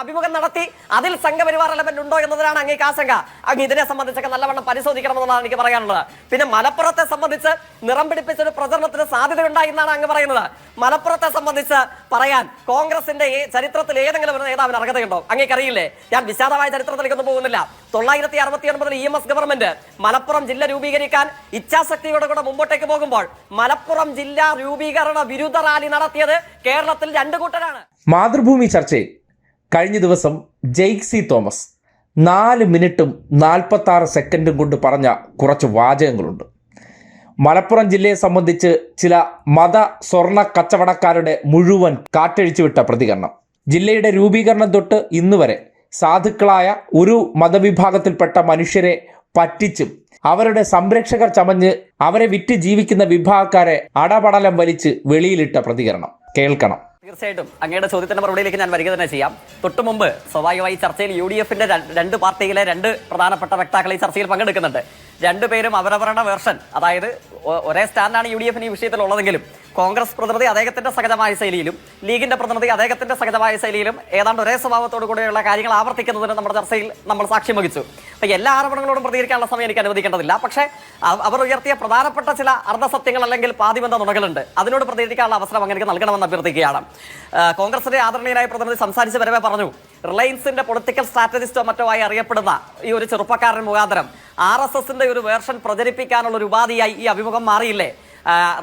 അഭിമുഖം നടത്തി അതിൽ സംഘപരിവാർ എലമെന്റ് ഉണ്ടോ എന്നതിനാണ് അങ്ങേക്ക് ആശങ്ക. അങ്ങ് ഇതിനെ സംബന്ധിച്ചൊക്കെ നല്ലവണ്ണം പരിശോധിക്കണമെന്നാണ് എനിക്ക് പറയാനുള്ളത്. പിന്നെ മലപ്പുറത്തെ സംബന്ധിച്ച് നിറം പിടിപ്പിച്ചൊരു പ്രചരണത്തിന് സാധ്യതയുണ്ടായി എന്നാണ് അങ്ങ് പറയുന്നത്. മലപ്പുറത്തെ സംബന്ധിച്ച് പറയാൻ കോൺഗ്രസിന്റെ ചരിത്രത്തിൽ ഏതെങ്കിലും ഒരു നേതാവിന് അർഹതയുണ്ടോ? അങ്ങേക്കറിയില്ലേ? ഞാൻ വിശാലമായ ചരിത്രത്തിലേക്കൊന്നും പോകുന്നില്ല. 969 EMS ഗവൺമെന്റ് മലപ്പുറം ജില്ല രൂപീകരിക്കാൻ ഇച്ഛാശക്തിയോടെ കൂടെ മുമ്പോട്ടേക്ക് പോകുമ്പോൾ മലപ്പുറം ജില്ലാ രൂപീകരണ വിരുദ്ധ റാലി നടത്തിയത് കേരളത്തിൽ 2 കൂട്ടരാണ്. മാതൃഭൂമി ചർച്ചയിൽ കഴിഞ്ഞ ദിവസം ജെയ്സി തോമസ് 4 മിനിറ്റും 46 സെക്കൻഡും കൊണ്ട് പറഞ്ഞ കുറച്ച് വാചകങ്ങളുണ്ട്. മലപ്പുറം ജില്ലയെ സംബന്ധിച്ച് ചില മത സ്വർണ്ണ കച്ചവടക്കാരുടെ മുഴുവൻ കാറ്റഴിച്ചുവിട്ട പ്രതികരണം. ജില്ലയുടെ രൂപീകരണം തൊട്ട് ഇന്ന് വരെ സാധുക്കളായ ഒരു മതവിഭാഗത്തിൽപ്പെട്ട മനുഷ്യരെ പറ്റിച്ചും അവരുടെ സംരക്ഷകർ ചമഞ്ഞ് അവരെ വിറ്റ് ജീവിക്കുന്ന വിഭാഗക്കാരെ അടപടലം വലിച്ച് വെളിയിലിട്ട പ്രതികരണം കേൾക്കണം. തീർച്ചയായിട്ടും അങ്ങയുടെ ചോദ്യത്തിന്റെ മറുപടിയിലേക്ക് ഞാൻ വരിക തന്നെ ചെയ്യാം. തൊട്ടു മുമ്പ് സ്വാഭാവികമായി ചർച്ചയിൽ UDFന്റെ 2 പാർട്ടിയിലെ 2 പ്രധാനപ്പെട്ട വക്താക്കൾ ഈ ചർച്ചയിൽ പങ്കെടുക്കുന്നുണ്ട്. 2 പേരും അവരവരുടെ വേർഷൻ, അതായത് ഒരേ സ്റ്റാൻഡാണ് UDFന് ഈ വിഷയത്തിൽ ഉള്ളതെങ്കിലും കോൺഗ്രസ് പ്രതിനിധി അദ്ദേഹത്തിന്റെ സഹജമായ ശൈലിയിലും ലീഗിന്റെ പ്രതിനിധി അദ്ദേഹത്തിന്റെ സഹജമായ ശൈലിയിലും ഏതാണ്ട് ഒരേ സ്വഭാവത്തോടു കൂടിയുള്ള കാര്യങ്ങൾ ആവർത്തിക്കുന്നതിന് നമ്മുടെ ചർച്ചയിൽ നമ്മൾ സാക്ഷ്യം വഹിച്ചു. അപ്പൊ എല്ലാ ആരോപണങ്ങളോടും പ്രതികരിക്കാനുള്ള സമയം എനിക്ക് അനുവദിക്കേണ്ടതില്ല. പക്ഷേ അവർ ഉയർത്തിയ പ്രധാനപ്പെട്ട ചില അർദ്ധസത്യങ്ങൾ അല്ലെങ്കിൽ പാതിബന്ധ നുണകളുണ്ട്. അതിനോട് പ്രതികരിക്കാനുള്ള അവസരം അങ്ങനെ നൽകണമെന്ന് അഭ്യർത്ഥിക്കുകയാണ്. കോൺഗ്രസിന്റെ ആദരണീയനായ പ്രതിനിധി സംസാരിച്ച് വരവേ പറഞ്ഞു, റിലയൻസിന്റെ പൊളിറ്റിക്കൽ സ്ട്രാറ്റജിസ്റ്റോ മറ്റോ ആയി അറിയപ്പെടുന്ന ഈ ഒരു ചെറുപ്പക്കാരൻ മുഖാന്തരം RSSന്റെ ഒരു വേർഷൻ പ്രചരിപ്പിക്കാനുള്ള ഒരു ഉപാധിയായി ഈ അഭിമുഖം മാറിയില്ലേ?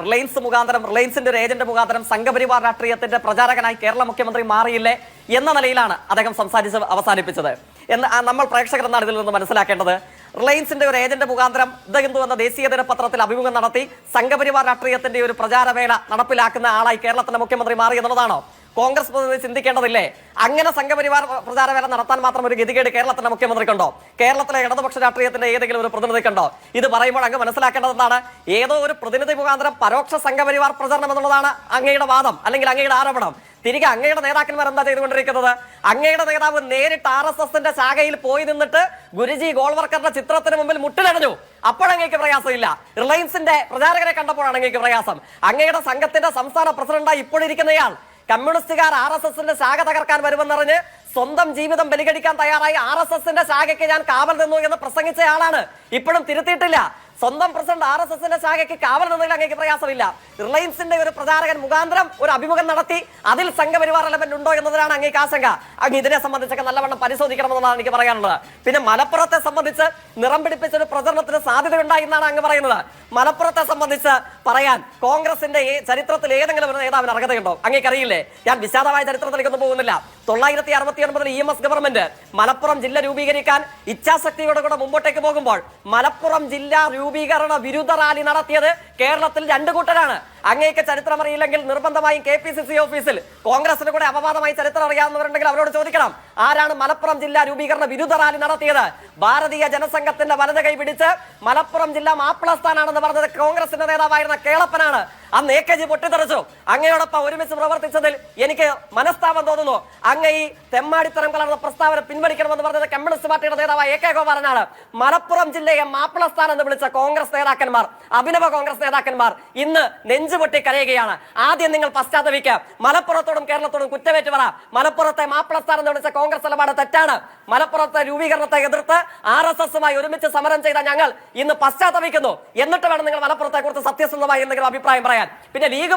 റിലയൻസ് മുഖാന്തരം, റിലയൻസിന്റെ ഒരു ഏജന്റ് മുഖാന്തരം സംഘപരിവാർ രാഷ്ട്രീയത്തിന്റെ പ്രചാരകനായി കേരള മുഖ്യമന്ത്രി മാറിയില്ലേ എന്ന നിലയിലാണ് അദ്ദേഹം സംസാരിച്ച് അവസാനിപ്പിച്ചത് എന്ന് നമ്മൾ പ്രേക്ഷകർ എന്നാണ് ഇതിൽ നിന്ന് മനസ്സിലാക്കേണ്ടത്. റിലയൻസിന്റെ ഒരു ഏജന്റ് മുഖാന്തരം ദ ഹിന്ദു എന്ന ദേശീയ ദിനപത്രത്തിൽ അഭിമുഖം നടത്തി സംഘപരിവാർ രാഷ്ട്രീയത്തിന്റെ ഒരു പ്രചാരവേല നടപ്പിലാക്കുന്ന ആളായി കേരളത്തിന്റെ മുഖ്യമന്ത്രി മാറി എന്നുള്ളതാണോ കോൺഗ്രസ് പ്രതിനിധി ചിന്തിക്കേണ്ടതില്ലേ? അങ്ങനെ സംഘപരിവാർ പ്രചാരവേല നടത്താൻ മാത്രം ഒരു ഗതികേട് കേരളത്തിന്റെ മുഖ്യമന്ത്രിക്കുണ്ടോ? കേരളത്തിലെ ഇടതുപക്ഷ രാഷ്ട്രീയത്തിന്റെ ഏതെങ്കിലും ഒരു പ്രതിനിധിക്കുണ്ടോ? ഇത് പറയുമ്പോൾ അങ്ങ് മനസ്സിലാക്കേണ്ടതാണ്, ഏതോ ഒരു പ്രതിനിധി മുഖാന്തരം പരോക്ഷ സംഘപരിവാർ പ്രചരണം എന്നുള്ളതാണ് അങ്ങയുടെ വാദം അല്ലെങ്കിൽ അങ്ങയുടെ ആരോപണം. തിരികെ അങ്ങയുടെ നേതാക്കന്മാർ എന്താ ചെയ്തുകൊണ്ടിരിക്കുന്നത്? അങ്ങയുടെ നേതാവ് നേരിട്ട് RSSന്റെ ശാഖയിൽ പോയി നിന്നിട്ട് ഗുരുജി ഗോൾവർക്കറുടെ ചിത്രത്തിന് മുമ്പിൽ മുട്ടിലടഞ്ഞു. അപ്പോഴങ്ങേക്ക് പ്രയാസമില്ല. റിലയൻസിന്റെ പ്രചാരകരെ കണ്ടപ്പോഴാണ് അങ്ങേക്ക് പ്രയാസം. അങ്ങയുടെ സംഘത്തിന്റെ സംസ്ഥാന പ്രസിഡന്റായി ഇപ്പോഴിരിക്കുന്നയാൾ കമ്മ്യൂണിസ്റ്റുകാർ RSSന്റെ ശാഖ തകർക്കാൻ വരുമെന്നറിഞ്ഞ് സ്വന്തം ജീവിതം ബലികടിക്കാൻ തയ്യാറായി RSSന്റെ ശാഖയ്ക്ക് ഞാൻ കാവൽ നിന്നു എന്ന് പ്രസംഗിച്ച ആളാണ്. ഇപ്പോഴും തിരുത്തിയിട്ടില്ല. സ്വന്തം പ്രസിഡന്റ് RSSന്റെ ശാഖയ്ക്ക് കാവൽ നിന്നതിൽ അങ്ങേക്ക് പ്രയാസമില്ല. റിലയൻസിന്റെ ഒരു പ്രചാരകൻ മുഖാന്തരം ഒരു അഭിമുഖം നടത്തി അതിൽ സംഘപരിവാർ എലമെന്റ് ഉണ്ടോ എന്നതിനാണ് അങ്ങേക്ക് ആശങ്ക. അങ്ങ് ഇതിനെ സംബന്ധിച്ചൊക്കെ നല്ലവണ്ണം പരിശോധിക്കണമെന്നാണ് എനിക്ക് പറയാനുള്ളത്. പിന്നെ മലപ്പുറത്തെ സംബന്ധിച്ച് നിറം പിടിപ്പിച്ചൊരു പ്രചരണത്തിന് സാധ്യതയുണ്ടായി എന്നാണ് അങ്ങ് പറയുന്നത്. മലപ്പുറത്തെ സംബന്ധിച്ച് പറയാൻ കോൺഗ്രസിന്റെ ചരിത്രത്തിൽ ഏതെങ്കിലും ഒരു നേതാവിന് അർഹതയുണ്ടോ? അങ്ങേക്കറിയില്ലേ? ഞാൻ വിശാലമായ ചരിത്രത്തിലേക്കൊന്നും പോകുന്നില്ല. 969 EMS ഗവൺമെന്റ് മലപ്പുറം ജില്ല രൂപീകരിക്കാൻ ഇച്ഛാശക്തിയോടെ കൂടെ മുമ്പോട്ടേക്ക് പോകുമ്പോൾ മലപ്പുറം ജില്ലാ രൂപീകരണ വിരുദ്ധ റാലി നടത്തിയത് കേരളത്തിൽ 2 കൂട്ടരാണ്. അങ്ങേക്ക് ചരിത്രം അറിയില്ലെങ്കിൽ നിർബന്ധമായും KPCC ഓഫീസിൽ കോൺഗ്രസിന് കൂടെ അപവാദമായി ചരിത്രം അറിയാവുന്നവരുണ്ടെങ്കിൽ അവരോട് ചോദിക്കണം, ആരാണ് മലപ്പുറം ജില്ലാ രൂപീകരണ വിരുദ്ധ റാലി നടത്തിയത്? ഭാരതീയ ജനസംഘത്തിന്റെ വലത് കൈ പിടിച്ച് മലപ്പുറം ജില്ല മാപ്പിളസ്ഥാനാണെന്ന് പറഞ്ഞത് കോൺഗ്രസിന്റെ നേതാവായിരുന്ന കേളപ്പനാണ്. അന്ന് AKG പൊട്ടിത്തെറിച്ചു. അങ്ങയോടൊപ്പം ഒരുമിച്ച് പ്രവർത്തിച്ചതിൽ എനിക്ക് മനസ്താപം തോന്നുന്നു. അങ്ങ് ഈ തെമ്മാടിത്തരം കലർന്ന പ്രസ്താവന പിൻവലിക്കണമെന്ന് പറഞ്ഞത് കമ്മ്യൂണിസ്റ്റ് പാർട്ടിയുടെ നേതാവായ AK ഗോപാലനാണ്. മലപ്പുറം ജില്ലയെ മാപ്പിളസ്ഥാൻ എന്ന് വിളിച്ച കോൺഗ്രസ് നേതാക്കന്മാർ, അഭിനവ കോൺഗ്രസ് നേതാക്കന്മാർ ഇന്ന് നെഞ്ചുപൊട്ടി കരയുകയാണ്. ആദ്യം നിങ്ങൾ പശ്ചാത്തപിക്കുക. മലപ്പുറത്തോടും കേരളത്തോടും കുറ്റമേറ്റ് പറ. മലപ്പുറത്തെ മാപ്പിളസ്ഥാൻ എന്ന് വിളിച്ച കോൺഗ്രസ് നിലപാട് തെറ്റാണ്. മലപ്പുറത്തെ രൂപീകരണത്തെ എതിർത്ത് RSSുമായി ഒരുമിച്ച് സമരം ചെയ്ത ഞങ്ങൾ ഇന്ന് പശ്ചാത്തപിക്കുന്നു. എന്നിട്ട് വേണം നിങ്ങൾ മലപ്പുറത്തെ കുറിച്ച് സത്യസന്ധമായി എന്തെങ്കിലും അഭിപ്രായം പറയാൻ. പിന്നെ ലീഗ്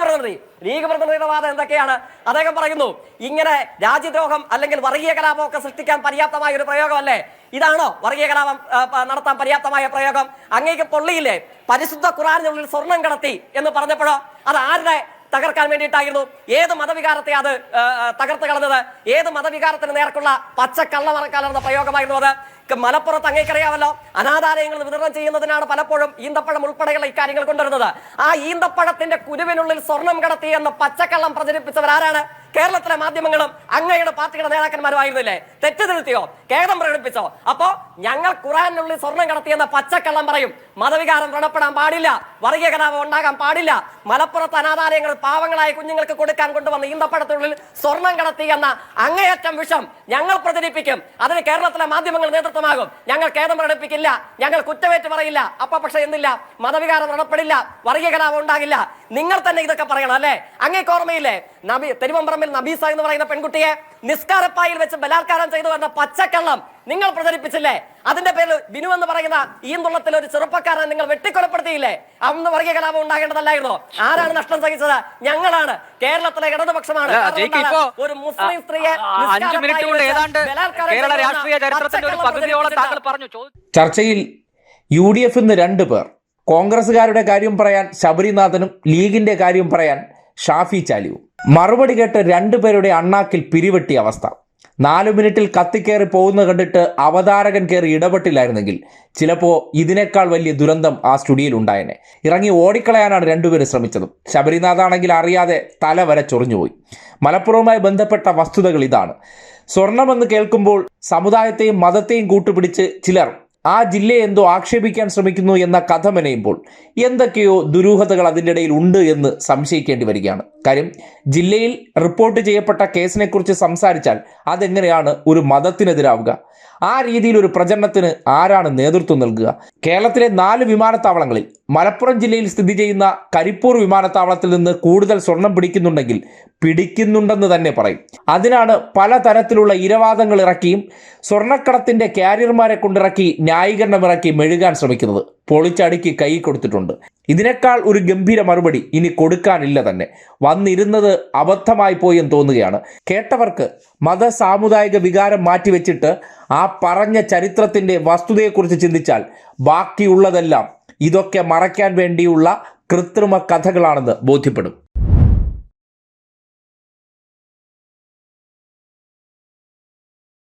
പ്രതിനിധിയുടെ വാദം എന്തൊക്കെയാണ്? അദ്ദേഹം പറയുന്നു, ഇങ്ങനെ രാജ്യദ്രോഹം അല്ലെങ്കിൽ വർഗീയ കലാപം ഒക്കെ സൃഷ്ടിക്കാൻ പര്യാപ്തമായ ഒരു പ്രയോഗമല്ലേ ഇതാണോ വർഗീയ കലാപം നടത്താൻ പര്യാപ്തമായ പ്രയോഗം? അങ്ങേക്ക് പൊള്ളിയില്ലേ? പരിശുദ്ധ ഖുർആനിനുള്ളിൽ സ്വർണം കടത്തി എന്ന് പറഞ്ഞപ്പോഴോ അത് ആരുടെ തകർക്കാൻ വേണ്ടിയിട്ടായിരുന്നു? ഏത് മതവികാരത്തെ അത് തകർത്ത് കളഞ്ഞത്? ഏത് മതവികാരത്തിന് നേർക്കുള്ള പച്ചക്കള്ളമറക്കാലെന്ന പ്രയോഗമായിരുന്നു അത്? മലപ്പുറത്ത് അങ്ങേക്കറിയാമല്ലോ, അനാഥാലയങ്ങൾ വിതരണം ചെയ്യുന്നതിനാണ് പലപ്പോഴും ഈന്തപ്പഴം ഉൾപ്പെടെയുള്ള ഇക്കാര്യങ്ങൾ കൊണ്ടുവരുന്നത്. ആ ഈന്തപ്പഴത്തിന്റെ കുരുവിനുള്ളിൽ സ്വർണം കടത്തി എന്ന പച്ചക്കള്ളം പ്രചരിപ്പിച്ചവരാരാണ്? കേരളത്തിലെ മാധ്യമങ്ങളും അങ്ങയുടെ പാർട്ടിയുടെ നേതാക്കന്മാരുമായിരുന്നില്ലേ? തെറ്റിദ്ധരുത്തിയോ? ഖേദം പ്രകടിപ്പിച്ചോ? അപ്പോ ഞങ്ങൾ ഖുർആനിനുള്ളിൽ സ്വർണം കടത്തിയെന്ന പച്ചക്കള്ളം പറയും. മതവികാരം വ്രണപ്പെടാൻ പാടില്ല, വർഗീയ കലാപം ഉണ്ടാകാൻ പാടില്ല. മലപ്പുറത്ത് അനാഥാലയങ്ങൾ പാവങ്ങളായ കുഞ്ഞുങ്ങൾക്ക് കൊടുക്കാൻ കൊണ്ടുവന്ന ഈന്തപ്പഴത്തിനുള്ളിൽ സ്വർണം കടത്തി എന്ന അങ്ങേയറ്റം വിഷം ഞങ്ങൾ പ്രചരിപ്പിക്കും. അതിന് കേരളത്തിലെ മാധ്യമങ്ങൾ നേതൃത്വമാകും. ഞങ്ങൾ ഖേദം പ്രകടിപ്പിക്കില്ല, ഞങ്ങൾ കുറ്റമേറ്റ് പറയില്ല. അപ്പൊ പക്ഷെ എന്തില്ല? മതവികാരം വ്രണപ്പെടില്ല, വർഗീയ കലാപം ഉണ്ടാകില്ല. നിങ്ങൾ തന്നെ ഇതൊക്കെ പറയണം അല്ലേ? അങ്ങേക്ക് ഓർമ്മയില്ലേ? നബി തിരുവമ്പ്രം പറമ്പിൽ നബീസ എന്ന് പറയുന്ന പെൺകുട്ടിയെ നിസ്കാരപ്പായിൽ വെച്ച് ബലാത്കാരം ചെയ്തു എന്ന പച്ചക്കള്ളം നിങ്ങൾ പ്രചരിപ്പിച്ചില്ലേ? അതിന്റെ പേരിൽ ബിനു എന്ന് പറയുന്ന ഈന്തുള്ളത്തിൽ ഒരു ചെറുപ്പക്കാരനെ നിങ്ങൾ വെട്ടിക്കൊലപ്പെടുത്തിയില്ലേ? അന്ന് വർഗീയ കലാപം ഉണ്ടാകേണ്ടതല്ലായിരുന്നോ? ആരാണ് നഷ്ടം സഹിച്ചത്? ഞങ്ങളാണ്. കേരളത്തിലെ ഇടതുപക്ഷമാണ്. ഒരു മുസ്ലിം സ്ത്രീയെ ചർച്ചയിൽ UDF നിന്ന് 2 പേർ, കോൺഗ്രസുകാരുടെ കാര്യം പറയാൻ ശബരിനാഥനും ലീഗിന്റെ കാര്യം പറയാൻ ഷാഫി ചാലിയും. മറുപടി കേട്ട് 2 പേരുടെ അണ്ണാക്കിൽ പിരിവെട്ടിയ അവസ്ഥ. 4 മിനിറ്റിൽ കത്തിക്കേറി പോകുന്ന കണ്ടിട്ട് അവതാരകൻ കയറി ഇടപെട്ടില്ലായിരുന്നെങ്കിൽ ചിലപ്പോൾ ഇതിനേക്കാൾ വലിയ ദുരന്തം ആ സ്റ്റുഡിയോയിൽ ഉണ്ടായേനെ. ഇറങ്ങി ഓടിക്കളയാനാണ് 2 പേര് ശ്രമിച്ചത്. ശബരിനാഥാണെങ്കിൽ അറിയാതെ തല വരെ ചൊറിഞ്ഞുപോയി. മലപ്പുറവുമായി ബന്ധപ്പെട്ട വസ്തുതകൾ ഇതാണ്. സ്വർണമെന്ന് കേൾക്കുമ്പോൾ സമുദായത്തെയും മതത്തെയും കൂട്ടുപിടിച്ച് ചിലർ ആ ജില്ലയെ എന്തോ ആക്ഷേപിക്കാൻ ശ്രമിക്കുന്നു എന്ന കഥ മെനയുമ്പോൾ എന്തൊക്കെയോ ദുരൂഹതകൾ അതിൻ്റെ ഇടയിൽ ഉണ്ട് എന്ന് സംശയിക്കേണ്ടി വരികയാണ്. കാര്യം, ജില്ലയിൽ റിപ്പോർട്ട് ചെയ്യപ്പെട്ട കേസിനെക്കുറിച്ച് സംസാരിച്ചാൽ അതെങ്ങനെയാണ് ഒരു മതത്തിനെതിരാവുക? ആ രീതിയിൽ ഒരു പ്രചരണത്തിന് ആരാണ് നേതൃത്വം നൽകുക? കേരളത്തിലെ 4 വിമാനത്താവളങ്ങളിൽ മലപ്പുറം ജില്ലയിൽ സ്ഥിതി ചെയ്യുന്ന കരിപ്പൂർ വിമാനത്താവളത്തിൽ നിന്ന് കൂടുതൽ സ്വർണം പിടിക്കുന്നുണ്ടെന്ന് തന്നെ പറയും. അതിനാണ് പലതരത്തിലുള്ള ഇരവാദങ്ങൾ ഇറക്കിയും സ്വർണ്ണക്കടത്തിന്റെ കാരിയർമാരെ കൊണ്ടിറക്കി ന്യായീകരണമിറക്കി മെഴുകാൻ ശ്രമിക്കുന്നത്. പൊളിച്ചടുക്കി കൈ കൊടുത്തിട്ടുണ്ട്. ഇതിനേക്കാൾ ഒരു ഗംഭീര മറുപടി ഇനി കൊടുക്കാനില്ല തന്നെ. വന്നിരുന്നത് അബദ്ധമായി പോയെന്ന് തോന്നുകയാണ്. കേട്ടവർക്ക് മത സാമുദായിക വികാരം മാറ്റിവെച്ചിട്ട് ആ പറഞ്ഞ ചരിത്രത്തിന്റെ വസ്തുതയെക്കുറിച്ച് ചിന്തിച്ചാൽ ബാക്കിയുള്ളതെല്ലാം ഇതൊക്കെ മറയ്ക്കാൻ വേണ്ടിയുള്ള കൃത്രിമ കഥകളാണെന്ന് ബോധ്യപ്പെടും.